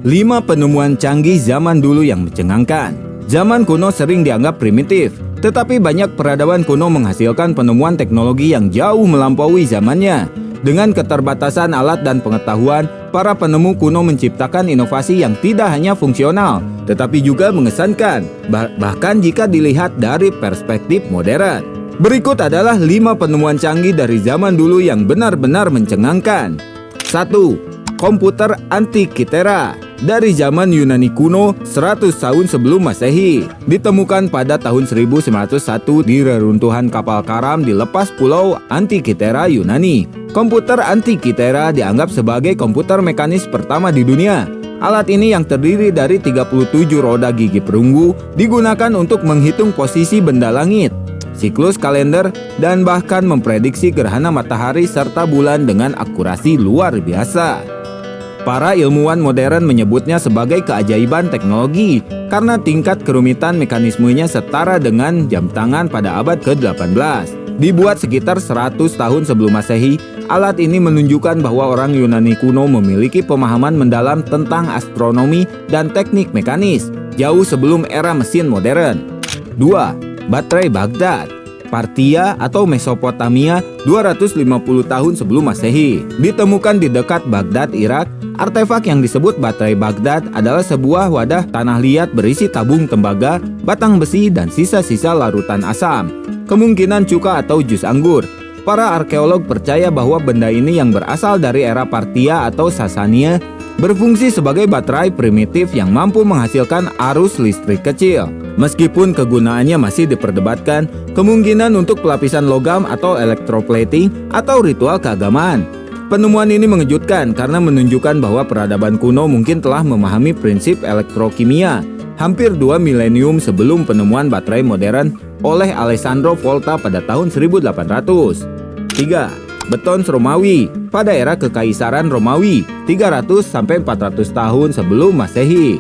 5 penemuan canggih zaman dulu yang mencengangkan. Zaman kuno sering dianggap primitif, tetapi banyak peradaban kuno menghasilkan penemuan teknologi yang jauh melampaui zamannya. Dengan keterbatasan alat dan pengetahuan, para penemu kuno menciptakan inovasi yang tidak hanya fungsional, tetapi juga mengesankan, bahkan jika dilihat dari perspektif modern. Berikut adalah 5 penemuan canggih dari zaman dulu yang benar-benar mencengangkan. 1. Komputer Antikythera. Dari zaman Yunani kuno 100 tahun sebelum Masehi, ditemukan pada tahun 1901 di reruntuhan kapal karam di lepas pulau Antikythera, Yunani. Komputer Antikythera dianggap sebagai komputer mekanis pertama di dunia. Alat ini yang terdiri dari 37 roda gigi perunggu digunakan untuk menghitung posisi benda langit, siklus kalender, dan bahkan memprediksi gerhana matahari serta bulan dengan akurasi luar biasa. Para ilmuwan modern menyebutnya sebagai keajaiban teknologi karena tingkat kerumitan mekanismenya setara dengan jam tangan pada abad ke-18. Dibuat sekitar 100 tahun sebelum Masehi, alat ini menunjukkan bahwa orang Yunani kuno memiliki pemahaman mendalam tentang astronomi dan teknik mekanis, jauh sebelum era mesin modern. 2. Baterai Baghdad. Partia atau Mesopotamia 250 tahun sebelum Masehi. Ditemukan di dekat Baghdad, Irak. Artefak yang disebut baterai Baghdad adalah sebuah wadah tanah liat berisi tabung tembaga, batang besi, dan sisa-sisa larutan asam. Kemungkinan cuka atau jus anggur. Para arkeolog percaya bahwa benda ini yang berasal dari era Partia atau Sasania berfungsi sebagai baterai primitif yang mampu menghasilkan arus listrik kecil. Meskipun kegunaannya masih diperdebatkan, kemungkinan untuk pelapisan logam atau electroplating atau ritual keagamaan. Penemuan ini mengejutkan karena menunjukkan bahwa peradaban kuno mungkin telah memahami prinsip elektrokimia hampir 2 milenium sebelum penemuan baterai modern oleh Alessandro Volta pada tahun 1800. 3. Beton Romawi. Pada era Kekaisaran Romawi 300-400 tahun sebelum Masehi.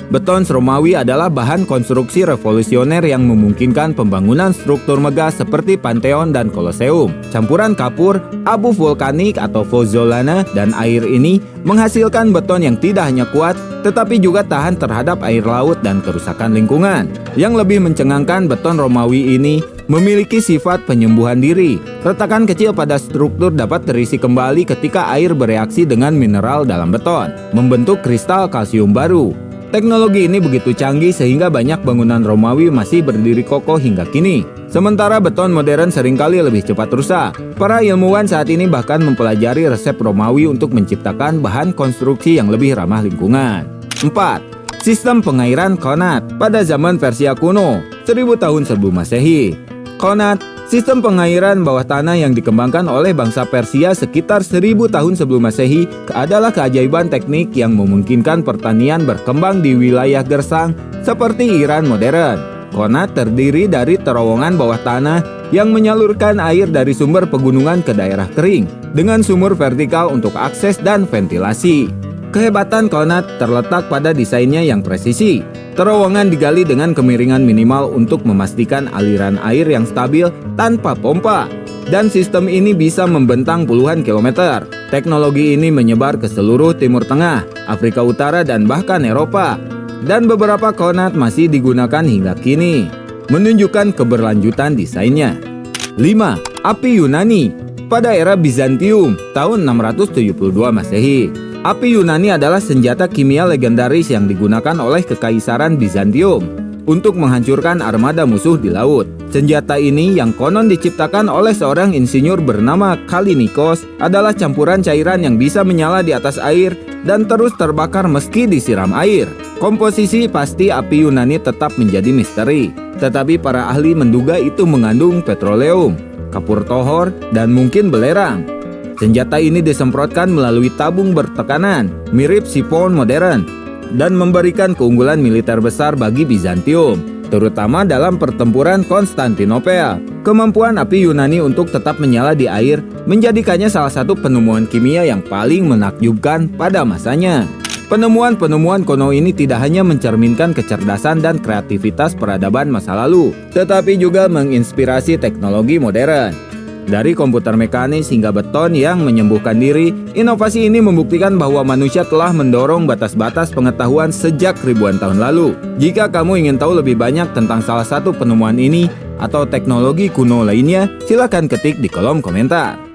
Beton Romawi adalah bahan konstruksi revolusioner yang memungkinkan pembangunan struktur megah seperti Pantheon dan Colosseum. Campuran kapur, abu vulkanik atau pozzolana, dan air ini menghasilkan beton yang tidak hanya kuat, tetapi juga tahan terhadap air laut dan kerusakan lingkungan. Yang lebih mencengangkan, beton Romawi ini memiliki sifat penyembuhan diri. Retakan kecil pada struktur dapat terisi kembali ketika air bereaksi dengan mineral dalam beton, membentuk kristal kalsium baru. Teknologi ini begitu canggih sehingga banyak bangunan Romawi masih berdiri kokoh hingga kini. Sementara beton modern seringkali lebih cepat rusak. Para ilmuwan saat ini bahkan mempelajari resep Romawi untuk menciptakan bahan konstruksi yang lebih ramah lingkungan. 4. Sistem pengairan Konat. Pada zaman Persia kuno, 1000 tahun sebelum Masehi. Konat, sistem pengairan bawah tanah yang dikembangkan oleh bangsa Persia sekitar 1000 tahun sebelum Masehi, adalah keajaiban teknik yang memungkinkan pertanian berkembang di wilayah gersang seperti Iran modern. Konat terdiri dari terowongan bawah tanah yang menyalurkan air dari sumber pegunungan ke daerah kering dengan sumur vertikal untuk akses dan ventilasi. Kehebatan Konat terletak pada desainnya yang presisi. Terowongan digali dengan kemiringan minimal untuk memastikan aliran air yang stabil tanpa pompa. Dan sistem ini bisa membentang puluhan kilometer. Teknologi ini menyebar ke seluruh Timur Tengah, Afrika Utara, dan bahkan Eropa. Dan beberapa Konat masih digunakan hingga kini, menunjukkan keberlanjutan desainnya. 5. Api Yunani. Pada era Bizantium, tahun 672 Masehi. Api Yunani adalah senjata kimia legendaris yang digunakan oleh Kekaisaran Bizantium untuk menghancurkan armada musuh di laut. Senjata ini yang konon diciptakan oleh seorang insinyur bernama Kallinikos adalah campuran cairan yang bisa menyala di atas air dan terus terbakar meski disiram air. Komposisi pasti api Yunani tetap menjadi misteri, tetapi para ahli menduga itu mengandung petroleum, kapur tohor, dan mungkin belerang. Senjata ini disemprotkan melalui tabung bertekanan, mirip sipon modern, dan memberikan keunggulan militer besar bagi Bizantium, terutama dalam pertempuran Konstantinopel. Kemampuan api Yunani untuk tetap menyala di air menjadikannya salah satu penemuan kimia yang paling menakjubkan pada masanya. Penemuan-penemuan kuno ini tidak hanya mencerminkan kecerdasan dan kreativitas peradaban masa lalu, tetapi juga menginspirasi teknologi modern. Dari komputer mekanis hingga beton yang menyembuhkan diri, inovasi ini membuktikan bahwa manusia telah mendorong batas-batas pengetahuan sejak ribuan tahun lalu. Jika kamu ingin tahu lebih banyak tentang salah satu penemuan ini atau teknologi kuno lainnya, silakan ketik di kolom komentar.